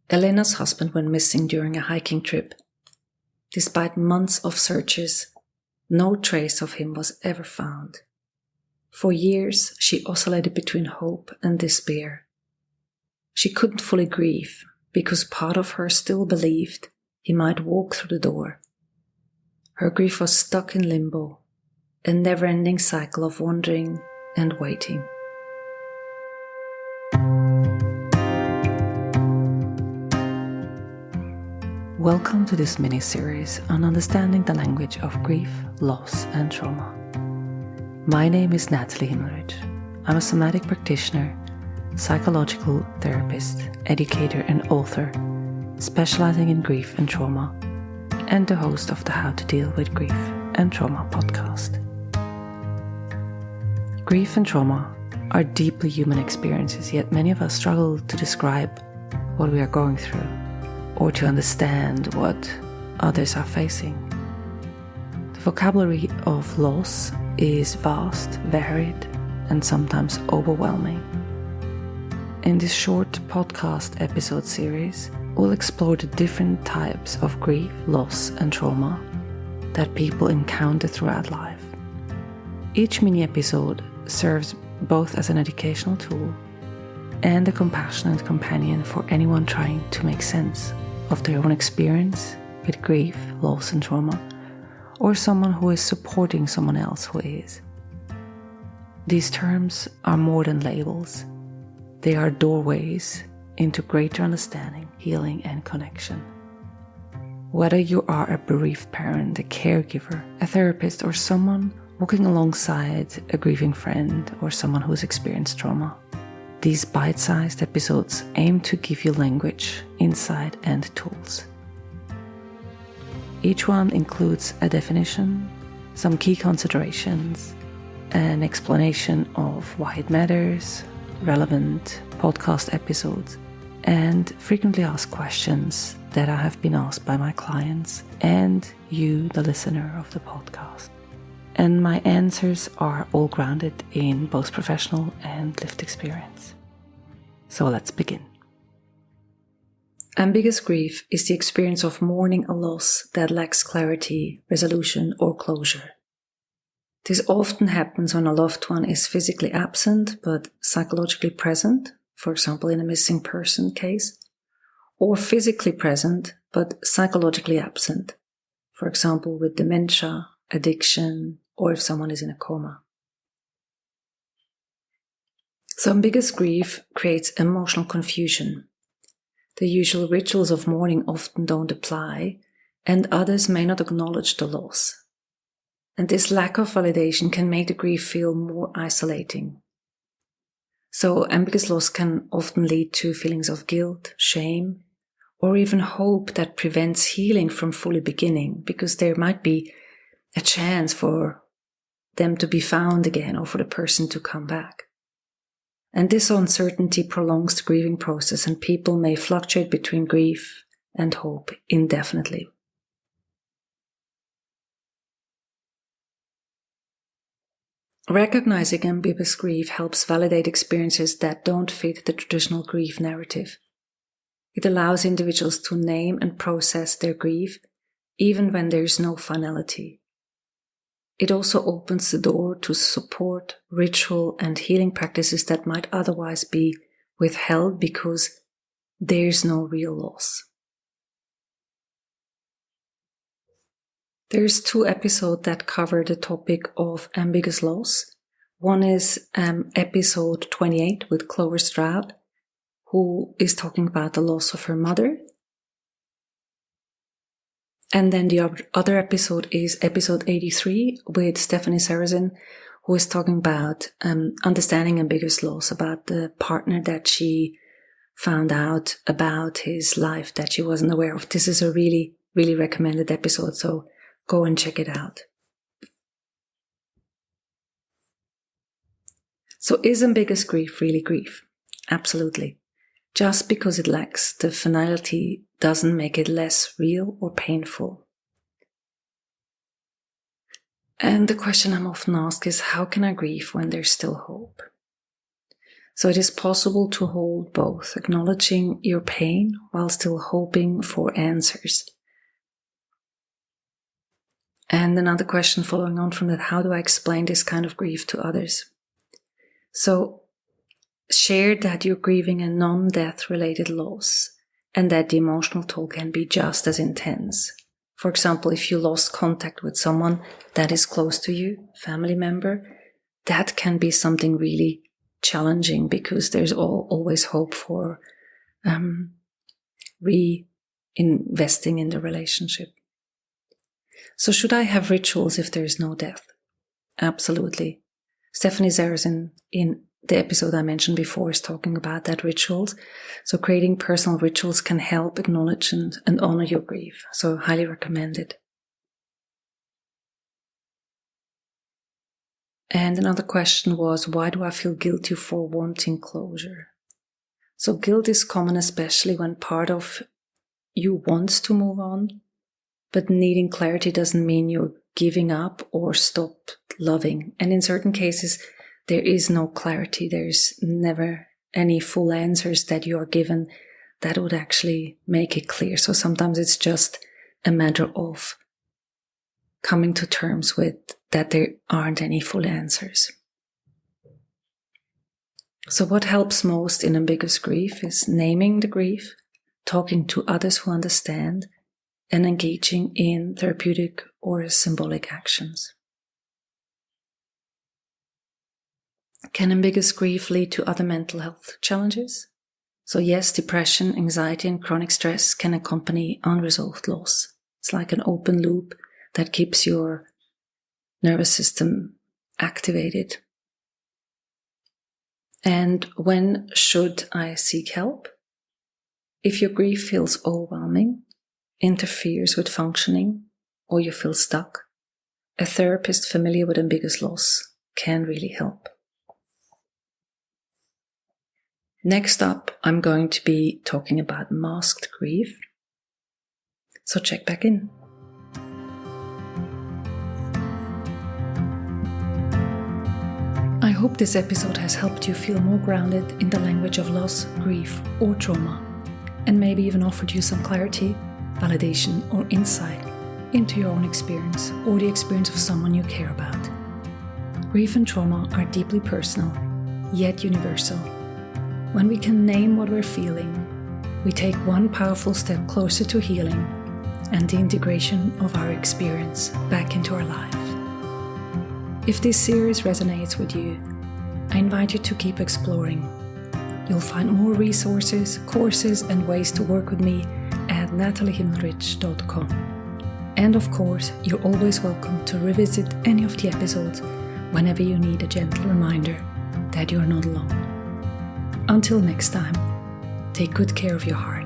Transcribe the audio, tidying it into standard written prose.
Elena's husband went missing during a hiking trip. Despite months of searches, no trace of him was ever found. For years, she oscillated between hope and despair. She couldn't fully grieve because part of her still believed he might walk through the door. Her grief was stuck in limbo, a never-ending cycle of wondering and waiting. Welcome to this mini-series on understanding the language of grief, loss and trauma. My name is Nathalie Himmelrich. I'm a somatic practitioner, psychological therapist, educator and author, specializing in grief and trauma, and the host of the How to Deal with Grief and Trauma podcast. Grief and trauma are deeply human experiences, yet many of us struggle to describe what we are going through, or to understand what others are facing. The vocabulary of loss is vast, varied, and sometimes overwhelming. In this short podcast episode series, we'll explore the different types of grief, loss, and trauma that people encounter throughout life. Each mini-episode serves both as an educational tool and a compassionate companion for anyone trying to make sense of their own experience with grief, loss and trauma, or someone who is supporting someone else who is. These terms are more than labels. They are doorways into greater understanding, healing and connection. Whether you are a bereaved parent, a caregiver, a therapist, or someone walking alongside a grieving friend or someone who has experienced trauma, these bite-sized episodes aim to give you language, insight, and tools. Each one includes a definition, some key considerations, an explanation of why it matters, relevant podcast episodes, and frequently asked questions that I have been asked by my clients and you, the listener of the podcast. And my answers are all grounded in both professional and lived experience. So let's begin. Ambiguous grief is the experience of mourning a loss that lacks clarity, resolution, or closure. This often happens when a loved one is physically absent but psychologically present, for example in a missing person case, or physically present but psychologically absent, for example with dementia, addiction, or if someone is in a coma. So ambiguous grief creates emotional confusion. The usual rituals of mourning often don't apply, and others may not acknowledge the loss. And this lack of validation can make the grief feel more isolating. So ambiguous loss can often lead to feelings of guilt, shame, or even hope that prevents healing from fully beginning, because there might be a chance for them to be found again or for the person to come back. And this uncertainty prolongs the grieving process, and people may fluctuate between grief and hope indefinitely. Recognizing ambiguous grief helps validate experiences that don't fit the traditional grief narrative. It allows individuals to name and process their grief, even when there is no finality. It also opens the door to support, ritual, and healing practices that might otherwise be withheld because there's no real loss. There's 2 episodes that cover the topic of ambiguous loss. One is episode 28 with Clover Stroud, who is talking about the loss of her mother. And then the other episode is episode 83 with Stephanie Sarrazin, who is talking about understanding ambiguous loss, about the partner that she found out about his life that she wasn't aware of. This is a really, really recommended episode, so go and check it out. So is ambiguous grief really grief? Absolutely. Just because it lacks the finality doesn't make it less real or painful. And the question I'm often asked is, how can I grieve when there's still hope? So it is possible to hold both, acknowledging your pain while still hoping for answers. And another question following on from that, how do I explain this kind of grief to others? So share that you're grieving a non-death related loss and that the emotional toll can be just as intense. For example, if you lost contact with someone that is close to you, family member, that can be something really challenging because there's always hope for reinvesting in the relationship. So should I have rituals if there is no death? Absolutely. Stephanie Zares in the episode I mentioned before is talking about that rituals. So creating personal rituals can help acknowledge and honor your grief. So highly recommend it. And another question was, why do I feel guilty for wanting closure? So guilt is common, especially when part of you wants to move on, but needing clarity doesn't mean you're giving up or stop loving. And in certain cases, there is no clarity. There's never any full answers that you are given that would actually make it clear. So sometimes it's just a matter of coming to terms with that there aren't any full answers. So what helps most in ambiguous grief is naming the grief, talking to others who understand, and engaging in therapeutic or symbolic actions. Can ambiguous grief lead to other mental health challenges? So yes, depression, anxiety, and chronic stress can accompany unresolved loss. It's like an open loop that keeps your nervous system activated. And when should I seek help? If your grief feels overwhelming, interferes with functioning, or you feel stuck, a therapist familiar with ambiguous loss can really help. Next up, I'm going to be talking about masked grief. So check back in. I hope this episode has helped you feel more grounded in the language of loss, grief, or trauma, and maybe even offered you some clarity, validation, or insight into your own experience or the experience of someone you care about. Grief and trauma are deeply personal, yet universal. When we can name what we're feeling, we take one powerful step closer to healing and the integration of our experience back into our life. If this series resonates with you, I invite you to keep exploring. You'll find more resources, courses, and ways to work with me at nathaliehimmelrich.com. And of course, you're always welcome to revisit any of the episodes whenever you need a gentle reminder that you're not alone. Until next time, take good care of your heart.